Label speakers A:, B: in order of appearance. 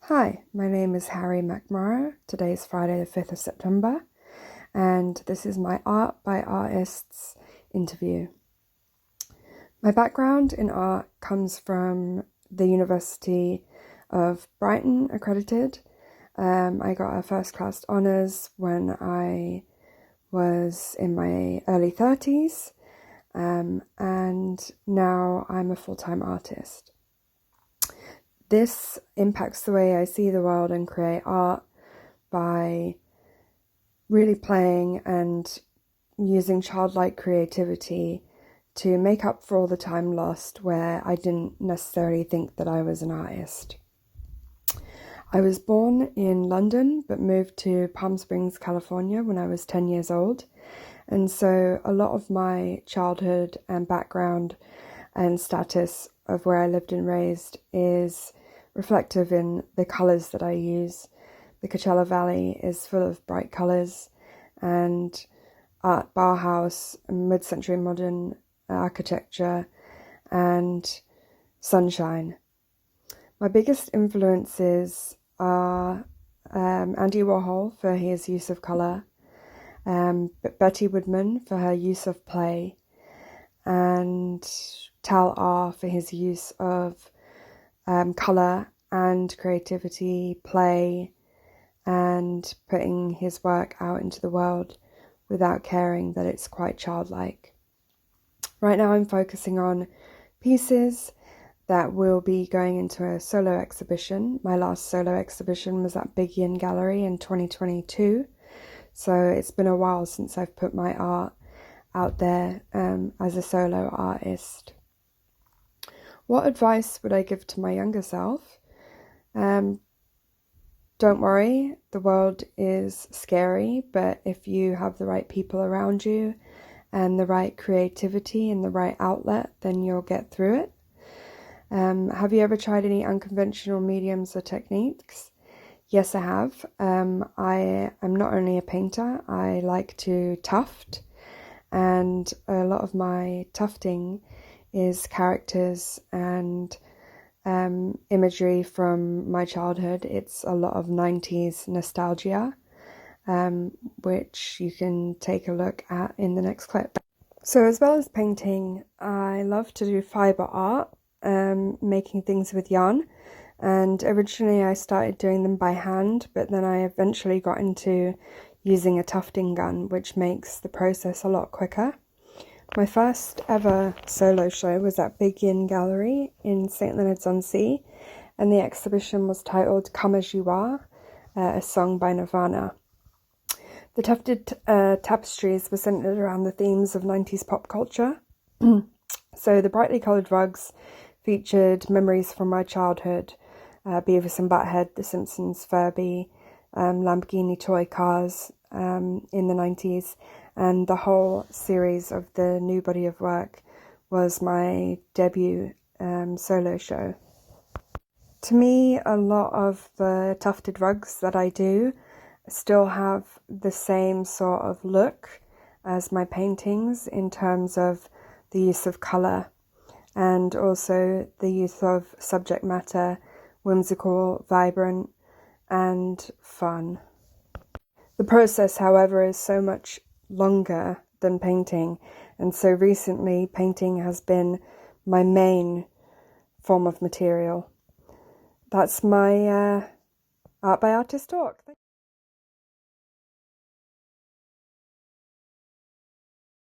A: Hi, my name is Harry McMorrow. Today is Friday the 5th of September, and this is my Art by Artists interview. My background in art comes from the University of Brighton, accredited. I got a first class honours when I was in my early 30s, and now I'm a full-time artist. This impacts the way I see the world and create art by really playing and using childlike creativity to make up for all the time lost where I didn't necessarily think that I was an artist. I was born in London but moved to Palm Springs, California when I was 10 years old, and so a lot of my childhood and background and status of where I lived and raised is reflective in the colours that I use. The Coachella Valley is full of bright colours, and Art Bauhaus, mid-century modern architecture, and sunshine. My biggest influences are Andy Warhol for his use of colour, Betty Woodman for her use of play, and Tal R for his use of colour and creativity, play, and putting his work out into the world without caring that it's quite childlike. Right now I'm focusing on pieces that will be going into a solo exhibition. My last solo exhibition was at Big Yin Gallery in 2022, so it's been a while since I've put my art out there as a solo artist. What advice would I give to my younger self? Don't worry, the world is scary, but if you have the right people around you and the right creativity and the right outlet, then you'll get through it. Have you ever tried any unconventional mediums or techniques? Yes, I have. I am not only a painter, I like to tuft, and a lot of my tufting is characters and imagery from my childhood. It's a lot of 90s nostalgia, which you can take a look at in the next clip. So as well as painting, I love to do fibre art, making things with yarn, and originally I started doing them by hand, but then I eventually got into using a tufting gun, which makes the process a lot quicker. My first ever solo show was at Big Yin Gallery in St. Leonards-on-Sea, and the exhibition was titled Come As You Are, a song by Nirvana. The tufted tapestries were centered around the themes of 90s pop culture. So the brightly coloured rugs featured memories from my childhood, Beavis and Butthead, The Simpsons, Furby, Lamborghini toy cars in the 90s, and the whole series of the new body of work was my debut solo show. To me, a lot of the tufted rugs that I do still have the same sort of look as my paintings in terms of the use of colour and also the use of subject matter, whimsical, vibrant, and fun. The process, however, is so much longer than painting, and so recently painting has been my main form of material. That's my Art by Artist talk.